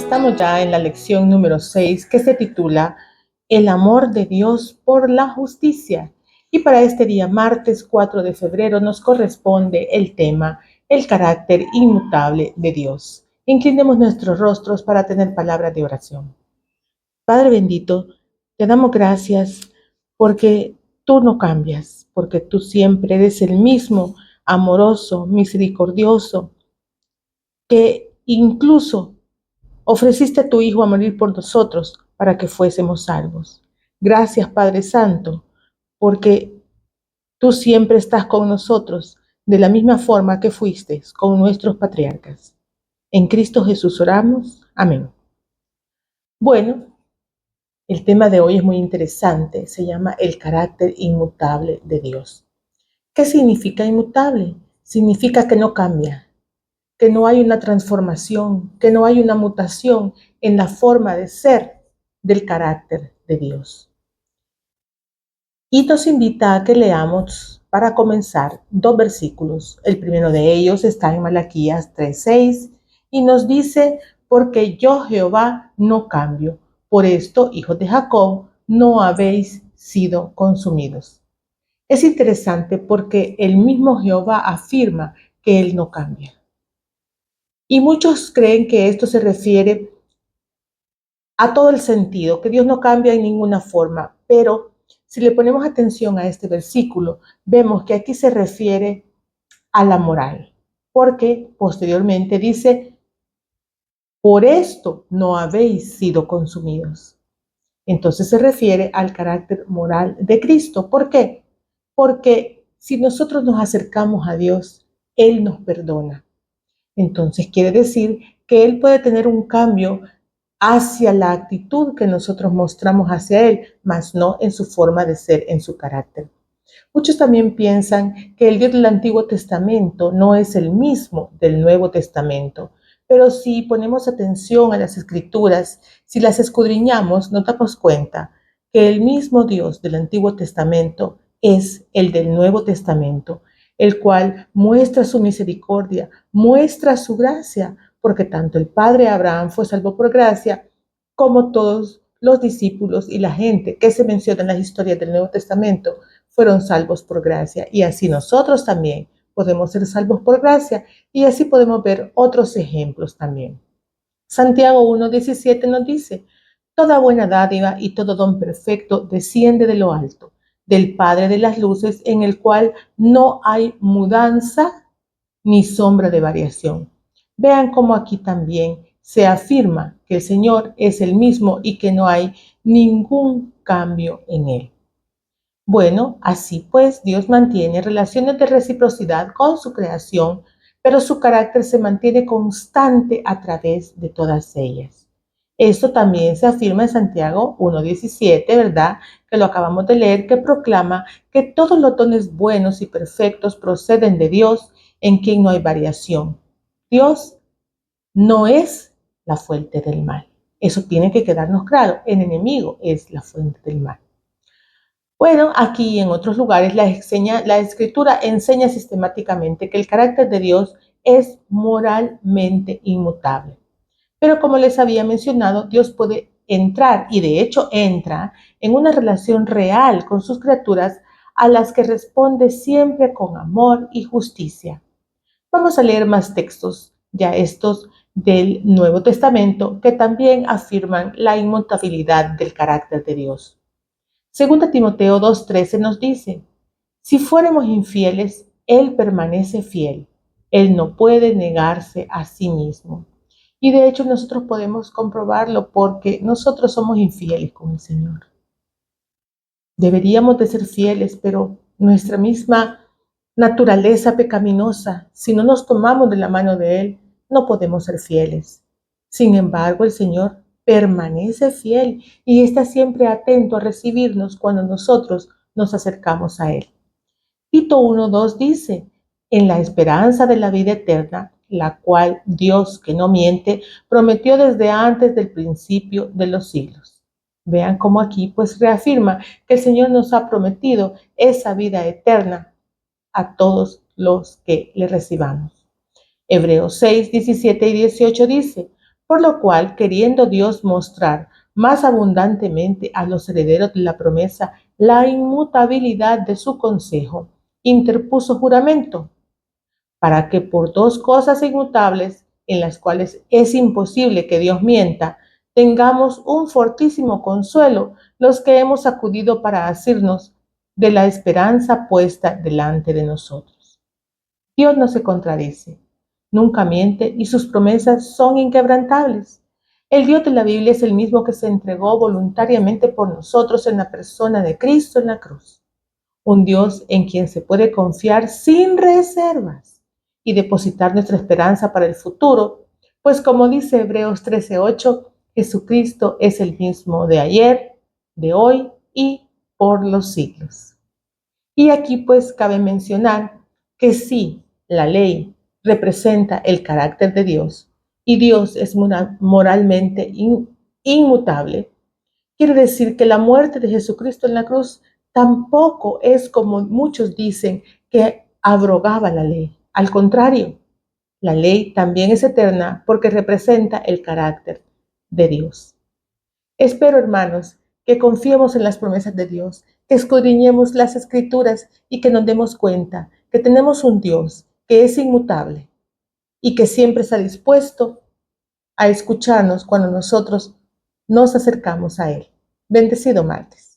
Estamos ya en la lección número 6 que se titula El amor de Dios por la justicia. Y para este día, martes 4 de febrero, nos corresponde el tema, el carácter inmutable de Dios. Inclinemos nuestros rostros para tener palabra de oración. Padre bendito, te damos gracias porque tú no cambias, porque tú siempre eres el mismo, amoroso, misericordioso, que incluso ofreciste a tu Hijo a morir por nosotros para que fuésemos salvos. Gracias, Padre Santo, porque tú siempre estás con nosotros de la misma forma que fuiste con nuestros patriarcas. En Cristo Jesús oramos. Amén. Bueno, el tema de hoy es muy interesante. Se llama el carácter inmutable de Dios. ¿Qué significa inmutable? Significa que no cambia, que no hay una transformación, que no hay una mutación en la forma de ser del carácter de Dios. Y nos invita a que leamos, para comenzar, 2 versículos. El primero de ellos está en Malaquías 3:6 y nos dice, porque yo Jehová no cambio. Por esto, hijos de Jacob, no habéis sido consumidos. Es interesante porque el mismo Jehová afirma que él no cambia. Y muchos creen que esto se refiere a todo el sentido, que Dios no cambia en ninguna forma, pero si le ponemos atención a este versículo, vemos que aquí se refiere a la moral, porque posteriormente dice, por esto no habéis sido consumidos. Entonces se refiere al carácter moral de Cristo. ¿Por qué? Porque si nosotros nos acercamos a Dios, Él nos perdona. Entonces quiere decir que Él puede tener un cambio hacia la actitud que nosotros mostramos hacia Él, mas no en su forma de ser, en su carácter. Muchos también piensan que el Dios del Antiguo Testamento no es el mismo del Nuevo Testamento, pero si ponemos atención a las Escrituras, si las escudriñamos, nos damos cuenta que el mismo Dios del Antiguo Testamento es el del Nuevo Testamento, el cual muestra su misericordia, muestra su gracia, porque tanto el padre Abraham fue salvo por gracia, como todos los discípulos y la gente que se menciona en las historias del Nuevo Testamento fueron salvos por gracia. Y así nosotros también podemos ser salvos por gracia y así podemos ver otros ejemplos también. Santiago 1:17 nos dice, toda buena dádiva y todo don perfecto desciende de lo alto, del Padre de las luces, en el cual no hay mudanza ni sombra de variación. Vean cómo aquí también se afirma que el Señor es el mismo y que no hay ningún cambio en Él. Bueno, así pues, Dios mantiene relaciones de reciprocidad con su creación, pero su carácter se mantiene constante a través de todas ellas. Esto también se afirma en Santiago 1:17, ¿verdad? Que lo acabamos de leer, que proclama que todos los dones buenos y perfectos proceden de Dios, en quien no hay variación. Dios no es la fuente del mal. Eso tiene que quedarnos claro. El enemigo es la fuente del mal. Bueno, aquí y en otros lugares la Escritura enseña sistemáticamente que el carácter de Dios es moralmente inmutable. Pero como les había mencionado, Dios puede entrar, y de hecho entra, en una relación real con sus criaturas a las que responde siempre con amor y justicia. Vamos a leer más textos, ya estos del Nuevo Testamento, que también afirman la inmutabilidad del carácter de Dios. Segunda Timoteo 2:13 nos dice, si fuéramos infieles, Él permanece fiel. Él no puede negarse a sí mismo. Y de hecho nosotros podemos comprobarlo porque nosotros somos infieles con el Señor. Deberíamos de ser fieles, pero nuestra misma naturaleza pecaminosa, si no nos tomamos de la mano de Él, no podemos ser fieles. Sin embargo, el Señor permanece fiel y está siempre atento a recibirnos cuando nosotros nos acercamos a Él. Tito 1:2 dice, en la esperanza de la vida eterna, la cual Dios, que no miente, prometió desde antes del principio de los siglos. Vean cómo aquí pues reafirma que el Señor nos ha prometido esa vida eterna a todos los que le recibamos. Hebreos 6:17 y 18 dice, Por lo cual, queriendo Dios mostrar más abundantemente a los herederos de la promesa la inmutabilidad de su consejo, interpuso juramento, para que por dos cosas inmutables, en las cuales es imposible que Dios mienta, tengamos un fortísimo consuelo los que hemos acudido para asirnos de la esperanza puesta delante de nosotros. Dios no se contradice, nunca miente y sus promesas son inquebrantables. El Dios de la Biblia es el mismo que se entregó voluntariamente por nosotros en la persona de Cristo en la cruz. Un Dios en quien se puede confiar sin reservas y depositar nuestra esperanza para el futuro, pues como dice Hebreos 13:8, Jesucristo es el mismo de ayer, de hoy y por los siglos. Y aquí pues cabe mencionar que sí, la ley representa el carácter de Dios y Dios es moralmente inmutable. Quiere decir que la muerte de Jesucristo en la cruz tampoco es como muchos dicen que abrogaba la ley. Al contrario, la ley también es eterna porque representa el carácter de Dios. Espero, hermanos, que confiemos en las promesas de Dios, que escudriñemos las escrituras y que nos demos cuenta que tenemos un Dios que es inmutable y que siempre está dispuesto a escucharnos cuando nosotros nos acercamos a Él. Bendecido martes.